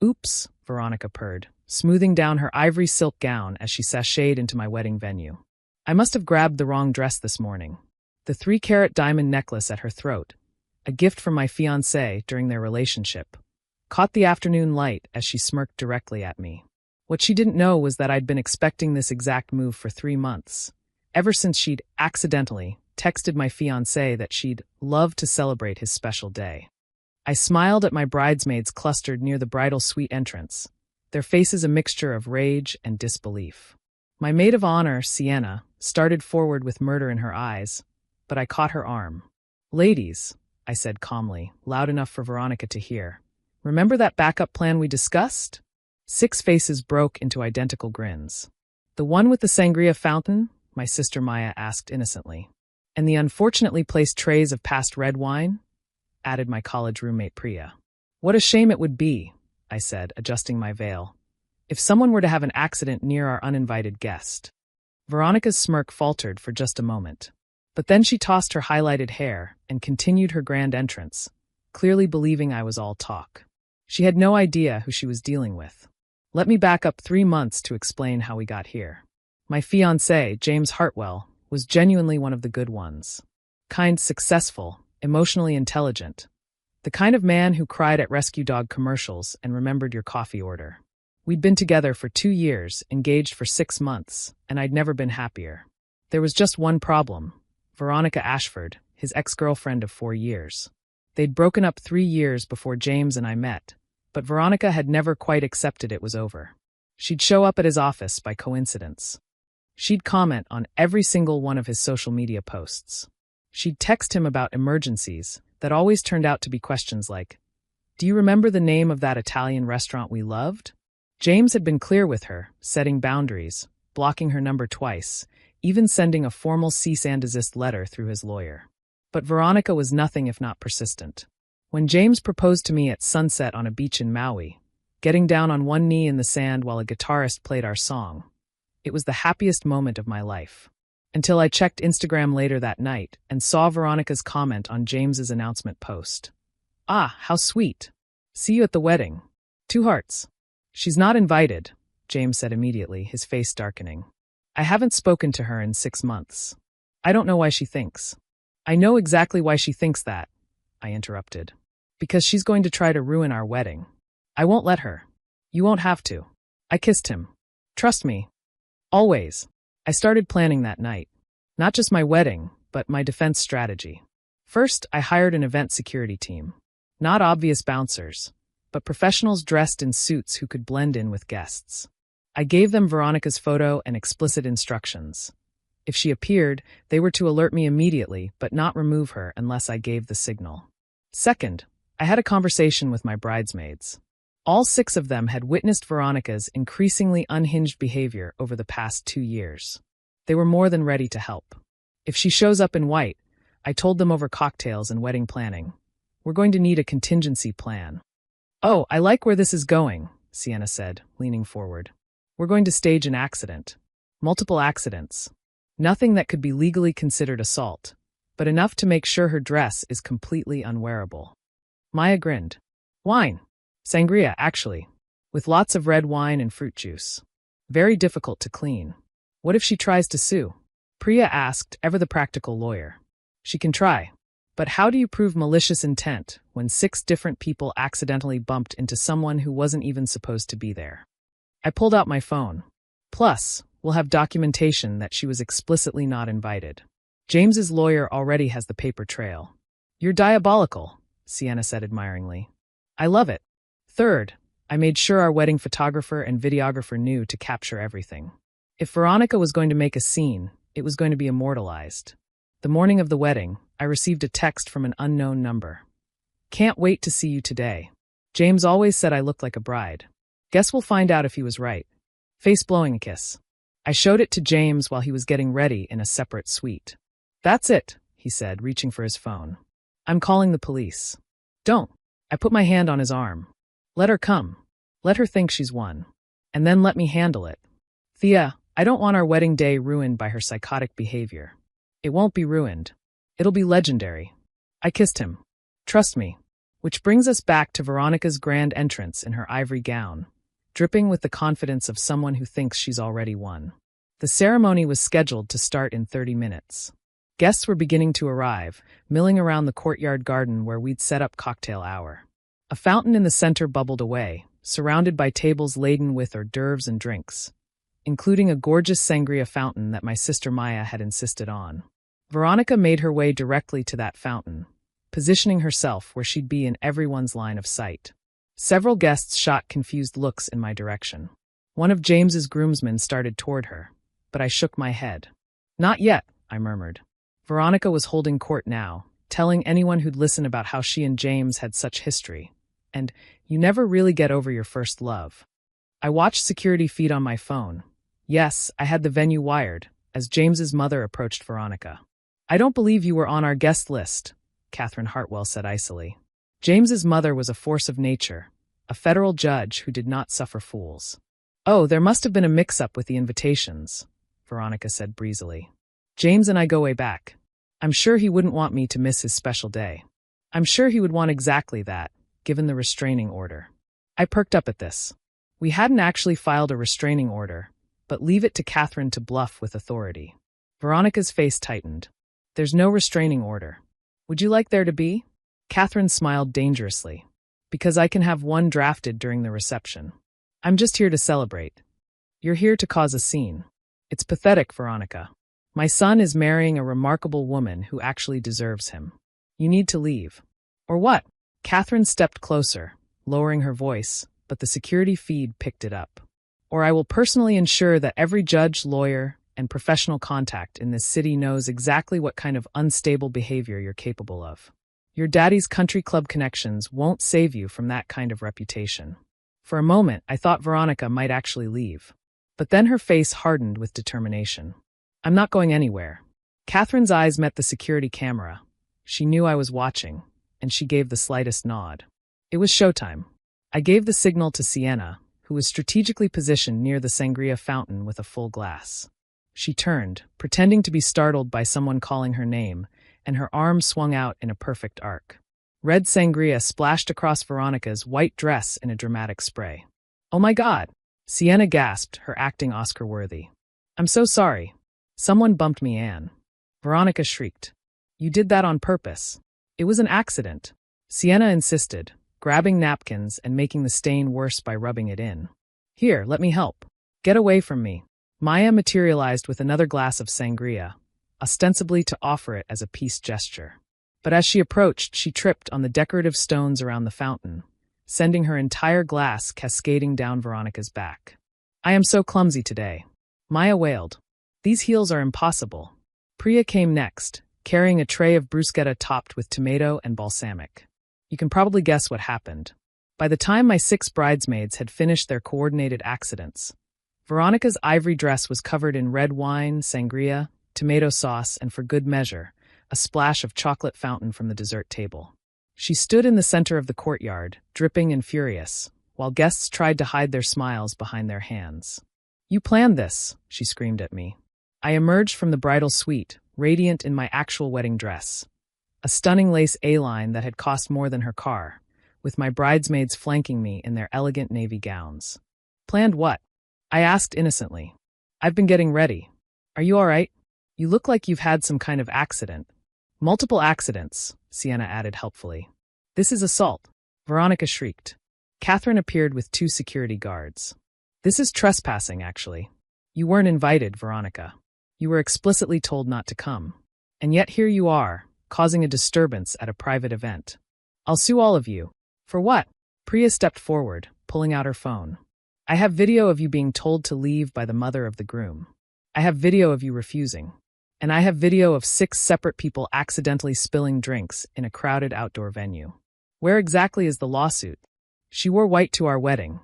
Oops, Veronica purred, smoothing down her ivory silk gown as she sashayed into my wedding venue. I must have grabbed the wrong dress this morning. The 3-carat diamond necklace at her throat, a gift from my fiancé during their relationship, caught the afternoon light as she smirked directly at me. What she didn't know was that I'd been expecting this exact move for 3 months, ever since she'd accidentally texted my fiancé that she'd love to celebrate his special day. I smiled at my bridesmaids clustered near the bridal suite entrance, their faces a mixture of rage and disbelief. My maid of honor, Sienna, started forward with murder in her eyes, but I caught her arm. "Ladies," I said calmly, loud enough for Veronica to hear, "remember that backup plan we discussed?" 6 faces broke into identical grins. "The one with the sangria fountain?" my sister Maya asked innocently. "And the unfortunately placed trays of past red wine?" added my college roommate Priya. "What a shame it would be," I said, adjusting my veil, "if someone were to have an accident near our uninvited guest." Veronica's smirk faltered for just a moment, but then she tossed her highlighted hair and continued her grand entrance, clearly believing I was all talk. She had no idea who she was dealing with. Let me back up 3 months to explain how we got here. My fiancé, James Hartwell, was genuinely one of the good ones. Kind, successful, emotionally intelligent. The kind of man who cried at rescue dog commercials and remembered your coffee order. We'd been together for 2 years, engaged for 6 months, and I'd never been happier. There was just one problem. Veronica Ashford, his ex-girlfriend of 4 years. They'd broken up 3 years before James and I met, but Veronica had never quite accepted it was over. She'd show up at his office by coincidence. She'd comment on every single one of his social media posts. She'd text him about emergencies that always turned out to be questions like, "Do you remember the name of that Italian restaurant we loved?" James had been clear with her, setting boundaries, blocking her number twice, even sending a formal cease and desist letter through his lawyer. But Veronica was nothing if not persistent. When James proposed to me at sunset on a beach in Maui, getting down on one knee in the sand while a guitarist played our song, it was the happiest moment of my life. Until I checked Instagram later that night and saw Veronica's comment on James's announcement post. "Ah, how sweet. See you at the wedding. 2 hearts. "She's not invited," James said immediately, his face darkening. "I haven't spoken to her in 6 months. I don't know why she thinks." "I know exactly why she thinks that," I interrupted. "Because she's going to try to ruin our wedding. I won't let her. You won't have to." I kissed him. "Trust me. Always." I started planning that night. Not just my wedding, but my defense strategy. First, I hired an event security team. Not obvious bouncers, but professionals dressed in suits who could blend in with guests. I gave them Veronica's photo and explicit instructions. If she appeared, they were to alert me immediately, but not remove her unless I gave the signal. Second, I had a conversation with my bridesmaids. All 6 of them had witnessed Veronica's increasingly unhinged behavior over the past 2 years. They were more than ready to help. If she shows up in white, I told them over cocktails and wedding planning, we're going to need a contingency plan. "Oh, I like where this is going," Sienna said, leaning forward. "We're going to stage an accident. Multiple accidents. Nothing that could be legally considered assault, but enough to make sure her dress is completely unwearable." Maya grinned. "Wine. Sangria, actually. With lots of red wine and fruit juice. Very difficult to clean. What if she tries to sue?" Priya asked, ever the practical lawyer. "She can try. But how do you prove malicious intent when 6 different people accidentally bumped into someone who wasn't even supposed to be there?" I pulled out my phone. "Plus, we'll have documentation that she was explicitly not invited. James's lawyer already has the paper trail." "You're diabolical," Sienna said admiringly. "I love it." Third, I made sure our wedding photographer and videographer knew to capture everything. If Veronica was going to make a scene, it was going to be immortalized. The morning of the wedding, I received a text from an unknown number. "Can't wait to see you today. James always said I looked like a bride. Guess we'll find out if he was right." Face blowing a kiss. I showed it to James while he was getting ready in a separate suite. "That's it," he said, reaching for his phone. "I'm calling the police." "Don't." I put my hand on his arm. "Let her come. Let her think she's won. And then let me handle it. Thea, I don't want our wedding day ruined by her psychotic behavior." "It won't be ruined. It'll be legendary." I kissed him. "Trust me." Which brings us back to Veronica's grand entrance in her ivory gown, dripping with the confidence of someone who thinks she's already won. The ceremony was scheduled to start in 30 minutes. Guests were beginning to arrive, milling around the courtyard garden where we'd set up cocktail hour. A fountain in the center bubbled away, surrounded by tables laden with hors d'oeuvres and drinks, including a gorgeous sangria fountain that my sister Maya had insisted on. Veronica made her way directly to that fountain, positioning herself where she'd be in everyone's line of sight. Several guests shot confused looks in my direction. One of James's groomsmen started toward her, but I shook my head. "Not yet," I murmured. Veronica was holding court now, telling anyone who'd listen about how she and James had such history. And you never really get over your first love. I watched security feed on my phone. Yes, I had the venue wired, as James's mother approached Veronica. "I don't believe you were on our guest list," Catherine Hartwell said icily. James's mother was a force of nature, a federal judge who did not suffer fools. "Oh, there must have been a mix-up with the invitations," Veronica said breezily. "James and I go way back. I'm sure he wouldn't want me to miss his special day. I'm sure he would want exactly that, given the restraining order." I perked up at this. We hadn't actually filed a restraining order, but leave it to Catherine to bluff with authority. Veronica's face tightened. "There's no restraining order. Would you like there to be?" Catherine smiled dangerously. "Because I can have one drafted during the reception. I'm just here to celebrate. You're here to cause a scene. It's pathetic, Veronica. My son is marrying a remarkable woman who actually deserves him. You need to leave." "Or what?" Catherine stepped closer, lowering her voice, but the security feed picked it up. "Or I will personally ensure that every judge, lawyer, and professional contact in this city knows exactly what kind of unstable behavior you're capable of. Your daddy's country club connections won't save you from that kind of reputation." For a moment, I thought Veronica might actually leave. But then her face hardened with determination. "I'm not going anywhere." Catherine's eyes met the security camera. She knew I was watching, and she gave the slightest nod. It was showtime. I gave the signal to Sienna, who was strategically positioned near the sangria fountain with a full glass. She turned, pretending to be startled by someone calling her name, and her arm swung out in a perfect arc. Red sangria splashed across Veronica's white dress in a dramatic spray. "Oh my God!" Sienna gasped, her acting Oscar-worthy. "I'm so sorry. Someone bumped me, Anne." Veronica shrieked. "You did that on purpose." "It was an accident," Sienna insisted, grabbing napkins and making the stain worse by rubbing it in. "Here, let me help." "Get away from me." Maya materialized with another glass of sangria, ostensibly to offer it as a peace gesture. But as she approached, she tripped on the decorative stones around the fountain, sending her entire glass cascading down Veronica's back. "I am so clumsy today," Maya wailed. "These heels are impossible." Priya came next, carrying a tray of bruschetta topped with tomato and balsamic. You can probably guess what happened. By the time my 6 bridesmaids had finished their coordinated accidents, Veronica's ivory dress was covered in red wine, sangria, tomato sauce, and for good measure, a splash of chocolate fountain from the dessert table. She stood in the center of the courtyard, dripping and furious, while guests tried to hide their smiles behind their hands. "You planned this," she screamed at me. I emerged from the bridal suite, radiant in my actual wedding dress, a stunning lace A-line that had cost more than her car, with my bridesmaids flanking me in their elegant navy gowns. "Planned what?" I asked innocently. "I've been getting ready. Are you all right? You look like you've had some kind of accident." "Multiple accidents," Sienna added helpfully. "This is assault," Veronica shrieked. Catherine appeared with 2 security guards. "This is trespassing, actually. You weren't invited, Veronica. You were explicitly told not to come. And yet here you are, causing a disturbance at a private event. I'll sue all of you." "For what?" Priya stepped forward, pulling out her phone. "I have video of you being told to leave by the mother of the groom. I have video of you refusing. And I have video of 6 separate people accidentally spilling drinks in a crowded outdoor venue." "Where exactly is the lawsuit?" "She wore white to our wedding,"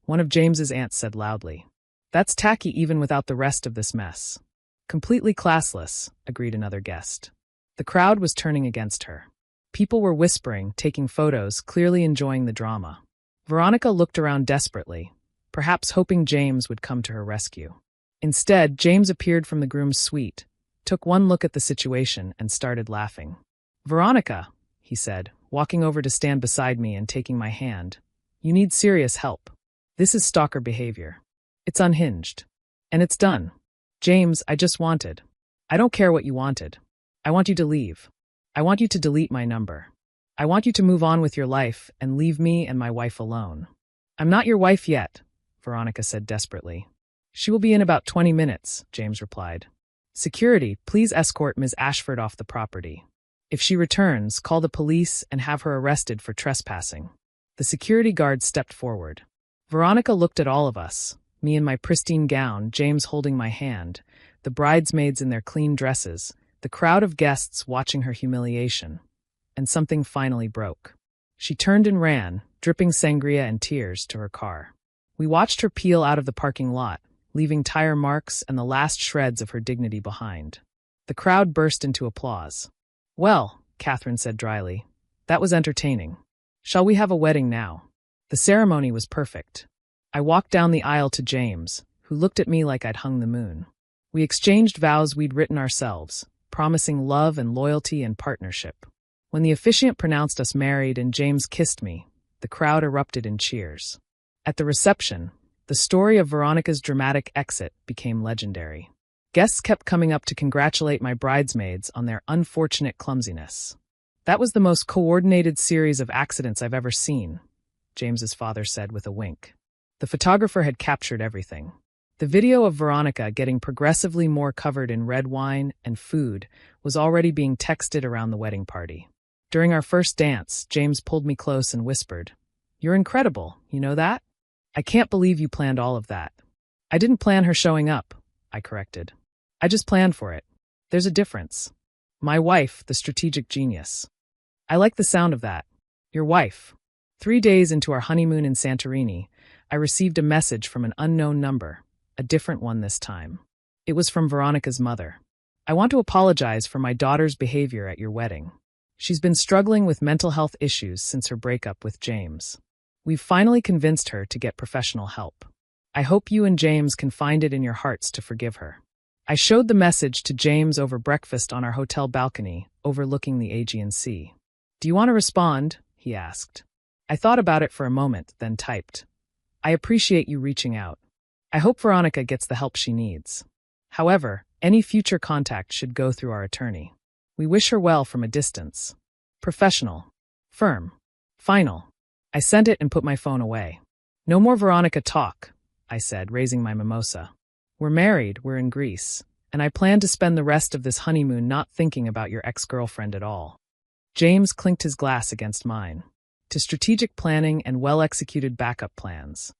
one of James's aunts said loudly. "That's tacky even without the rest of this mess." "Completely classless," agreed another guest. The crowd was turning against her. People were whispering, taking photos, clearly enjoying the drama. Veronica looked around desperately, perhaps hoping James would come to her rescue. Instead, James appeared from the groom's suite, took one look at the situation, and started laughing. "Veronica," he said, walking over to stand beside me and taking my hand. You need serious help. This is stalker behavior. It's unhinged. And it's done. James, I don't care what you wanted. I want you to leave. I want you to delete my number. I want you to move on with your life and leave me and my wife alone. I'm not your wife yet, Veronica said desperately. She will be in about 20 minutes, James replied. Security, please escort Ms. Ashford off the property. If she returns, call the police and have her arrested for trespassing. The security guard stepped forward. Veronica looked at all of us, me in my pristine gown, James holding my hand, the bridesmaids in their clean dresses, the crowd of guests watching her humiliation. And something finally broke. She turned and ran, dripping sangria and tears, to her car. We watched her peel out of the parking lot, leaving tire marks and the last shreds of her dignity behind. The crowd burst into applause. Well, Catherine said dryly, that was entertaining. Shall we have a wedding now? The ceremony was perfect. I walked down the aisle to James, who looked at me like I'd hung the moon. We exchanged vows we'd written ourselves, promising love and loyalty and partnership. When the officiant pronounced us married and James kissed me, the crowd erupted in cheers. At the reception, the story of Veronica's dramatic exit became legendary. Guests kept coming up to congratulate my bridesmaids on their unfortunate clumsiness. That was the most coordinated series of accidents I've ever seen, James's father said with a wink. The photographer had captured everything. The video of Veronica getting progressively more covered in red wine and food was already being texted around the wedding party. During our first dance, James pulled me close and whispered, "You're incredible, you know that? I can't believe you planned all of that." "I didn't plan her showing up," I corrected. "I just planned for it. There's a difference. My wife, the strategic genius." "I like the sound of that. Your wife." 3 days into our honeymoon in Santorini, I received a message from an unknown number, a different one this time. It was from Veronica's mother. "I want to apologize for my daughter's behavior at your wedding. She's been struggling with mental health issues since her breakup with James. We've finally convinced her to get professional help. I hope you and James can find it in your hearts to forgive her." I showed the message to James over breakfast on our hotel balcony, overlooking the Aegean Sea. "Do you want to respond?" he asked. I thought about it for a moment, then typed, "I appreciate you reaching out. I hope Veronica gets the help she needs. However, any future contact should go through our attorney. We wish her well from a distance. Professional. Firm. Final." I sent it and put my phone away. "No more Veronica talk," I said, raising my mimosa. "We're married, we're in Greece, and I plan to spend the rest of this honeymoon not thinking about your ex-girlfriend at all." James clinked his glass against mine. To strategic planning and well-executed backup plans.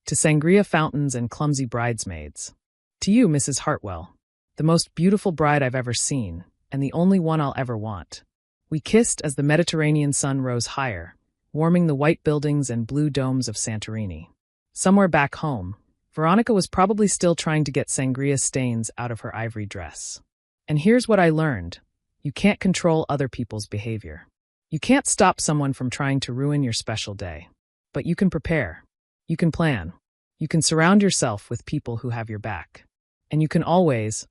To sangria fountains and clumsy bridesmaids. To you, Mrs. Hartwell, the most beautiful bride I've ever seen, and the only one I'll ever want. We kissed as the Mediterranean sun rose higher, warming the white buildings and blue domes of Santorini. Somewhere back home, Veronica was probably still trying to get sangria stains out of her ivory dress. And here's what I learned. You can't control other people's behavior. You can't stop someone from trying to ruin your special day. But you can prepare. You can plan. You can surround yourself with people who have your back. And you can always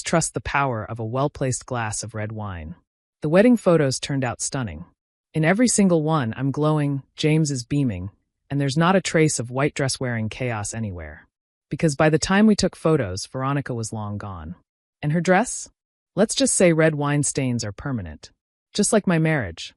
trust the power of a well-placed glass of red wine. The wedding photos turned out stunning. In every single one, I'm glowing, James is beaming, and there's not a trace of white dress-wearing chaos anywhere. Because by the time we took photos, Veronica was long gone. And her dress? Let's just say red wine stains are permanent. Just like my marriage.